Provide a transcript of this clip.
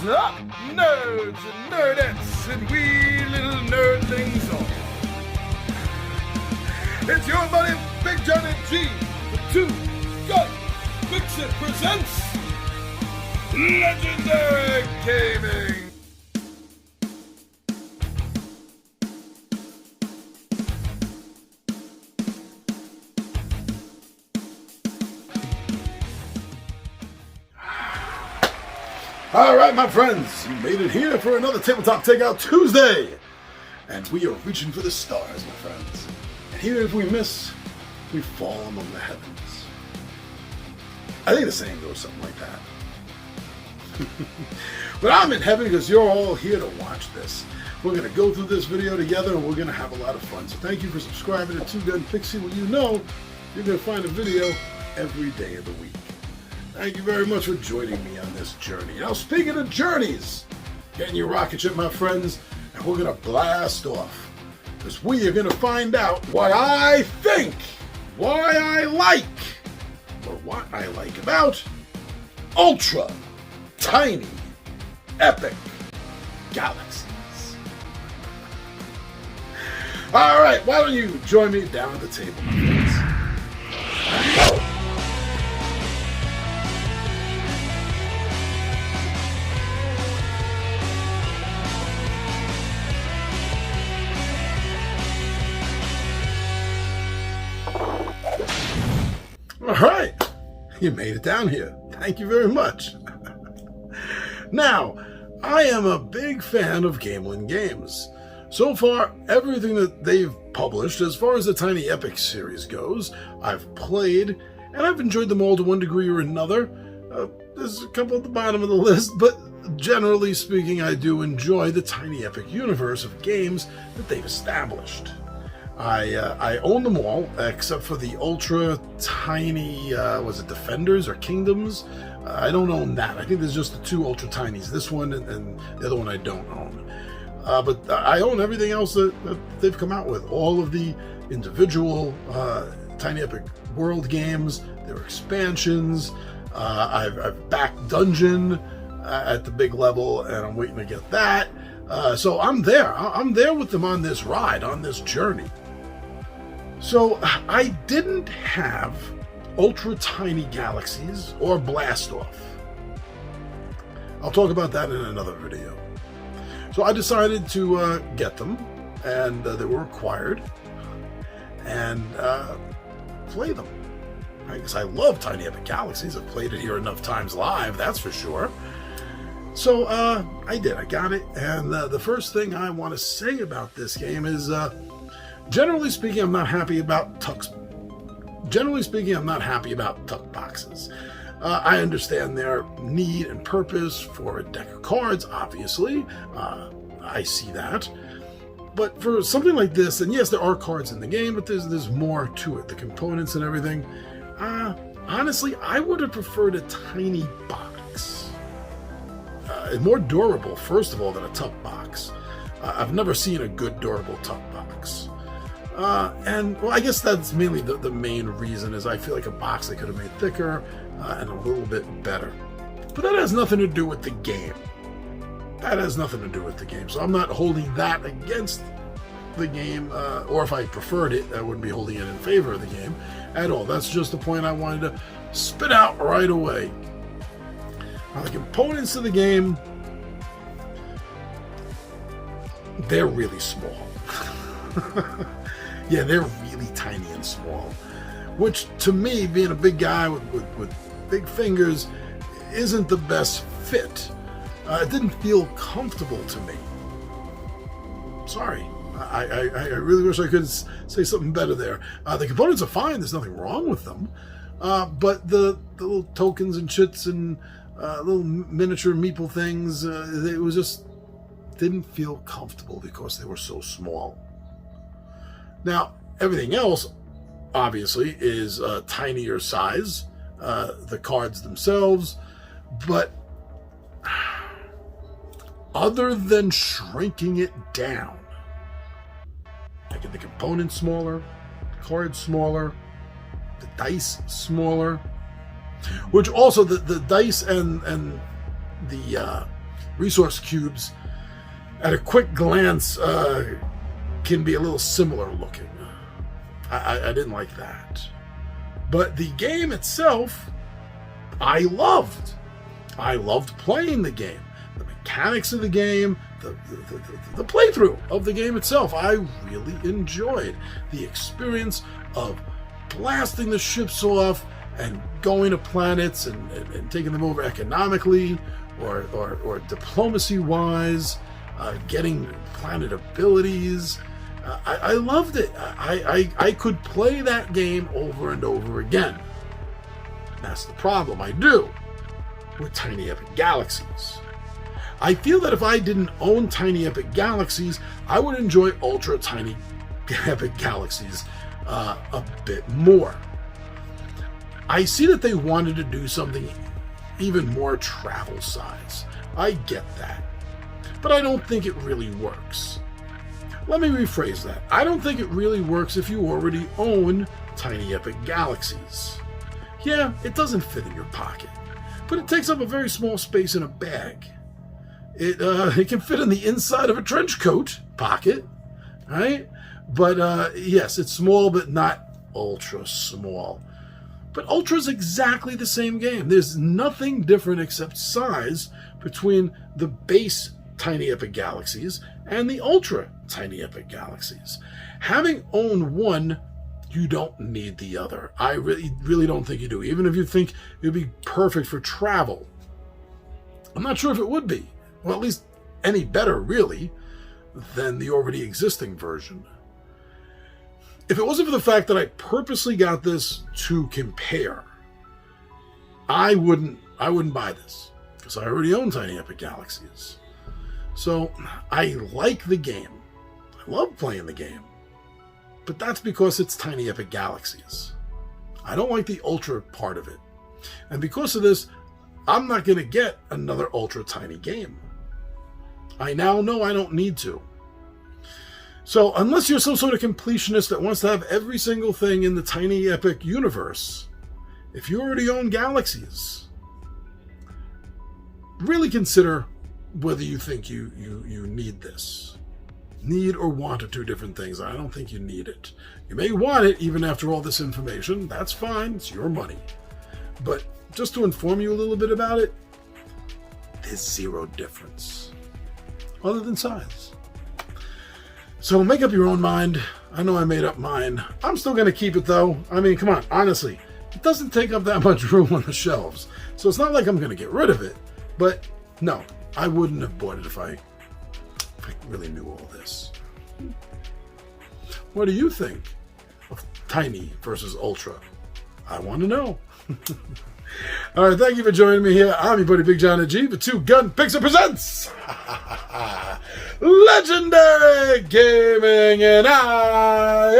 What's up, nerds and nerdettes and wee little nerdlings all? It's your buddy Big Johnny G, the Two Gun Pixie presents Legendary Gaming. All right, my friends, you made it here for another Tabletop Takeout Tuesday. And we are reaching for the stars, my friends. And here, if we miss, we fall among the heavens. I think the saying goes something like that. But I'm in heaven because you're all here to watch this. We're going to go through this video together and we're going to have a lot of fun. So thank you for subscribing to Two Gun Pixie. Well, you know you're going to find a video every day of the week. Thank you very much for joining me on this journey. Now, speaking of journeys, get in your rocket ship, my friends, and we're going to blast off. Because we are going to find out what I think, why I like, or what I like about ultra tiny epic galaxies. All right, why don't you join me down at the table, my friends? All right, you made it down here. Thank you very much. Now, I am a big fan of Gamelyn games. So far, everything that they've published, as far as the Tiny Epic series goes, I've played, and I've enjoyed them all to one degree or another. There's a couple at the bottom of the list, but generally speaking, I do enjoy the Tiny Epic universe of games that they've established. I own them all, except for the ultra tiny, was it Defenders or Kingdoms? I don't own that. I think there's just the two ultra tinies, this one and the other one I don't own. But I own everything else that they've come out with. All of the individual Tiny Epic World games, their expansions. I've backed Dungeon at the big level, and I'm waiting to get that. So I'm there. I'm there with them on this ride, on this journey. So I didn't have ultra tiny Galaxies or Blast Off. I'll talk about that in another video. So I decided to get them, and they were required, and play them. Because I love Tiny Epic Galaxies. I've played it here enough times live, that's for sure. So I did. I got it, and the first thing I want to say about this game is, generally speaking, I'm not happy about tuck boxes. I understand their need and purpose for a deck of cards, obviously. I see that. But for something like this, and yes, there are cards in the game, but there's more to it. The components and everything. Honestly, I would have preferred a tiny box. More durable, first of all, than a tuck box. I've never seen a good durable tuck box. And, well, I guess that's mainly the main reason is I feel like a box they could have made thicker and a little bit better. But that has nothing to do with the game. That has nothing to do with the game. So I'm not holding that against the game, or if I preferred it, I wouldn't be holding it in favor of the game at all. That's just the point I wanted to spit out right away. Now, the components of the game, they're really small. Yeah, they're really tiny and small, which to me, being a big guy with big fingers, isn't the best fit. It didn't feel comfortable to me. Sorry. I really wish I could say something better there. The components are fine. There's nothing wrong with them. But the little tokens and chits and little miniature meeple things, it was just didn't feel comfortable because they were so small. Now, everything else, obviously, is tinier size, the cards themselves, but other than shrinking it down, making the components smaller, the cards smaller, the dice smaller, which also the dice and the resource cubes at a quick glance can be a little similar looking. I didn't like that. But the game itself, I loved. I loved playing the game. The mechanics of the game, the playthrough of the game itself, I really enjoyed. The experience of blasting the ships off and going to planets and taking them over economically or diplomacy-wise, getting planet abilities. I loved it. I could play that game over and over again. That's the problem I do with Tiny Epic Galaxies. I feel that if I didn't own Tiny Epic Galaxies, I would enjoy Ultra Tiny Epic Galaxies a bit more. I see that they wanted to do something even more travel size. I get that. But I don't think it really works. Let me rephrase that. I don't think it really works if you already own Tiny Epic Galaxies. Yeah, it doesn't fit in your pocket, but it takes up a very small space in a bag. It can fit in the inside of a trench coat pocket, right? But yes, it's small, but not ultra small. But Ultra is exactly the same game. There's nothing different except size between the base Tiny Epic Galaxies and the Ultra Tiny Epic Galaxies. Having owned one, you don't need the other. I really don't think you do. Even if you think it would be perfect for travel, I'm not sure if it would be. Well, at least any better, really, than the already existing version. If it wasn't for the fact that I purposely got this to compare, I wouldn't buy this, because I already own Tiny Epic Galaxies. So I like the game. I love playing the game. But that's because it's Tiny Epic Galaxies. I don't like the Ultra part of it. And because of this, I'm not going to get another Ultra Tiny game. I now know I don't need to. So unless you're some sort of completionist that wants to have every single thing in the Tiny Epic universe, if you already own Galaxies, really consider whether you think you need this. Need or want are two different things. I don't think you need it. You may want it even after all this information. That's fine. It's your money. But just to inform you a little bit about it, there's zero difference other than size. So make up your own mind. I know I made up mine. I'm still going to keep it though. I mean, come on, honestly, it doesn't take up that much room on the shelves. So it's not like I'm going to get rid of it. But no, I wouldn't have bought it if I really knew all this. What do you think of Tiny versus Ultra? I want to know. All right, thank you for joining me here. I'm your buddy Big John G for Two Gun Pixie presents Legendary Gaming, and I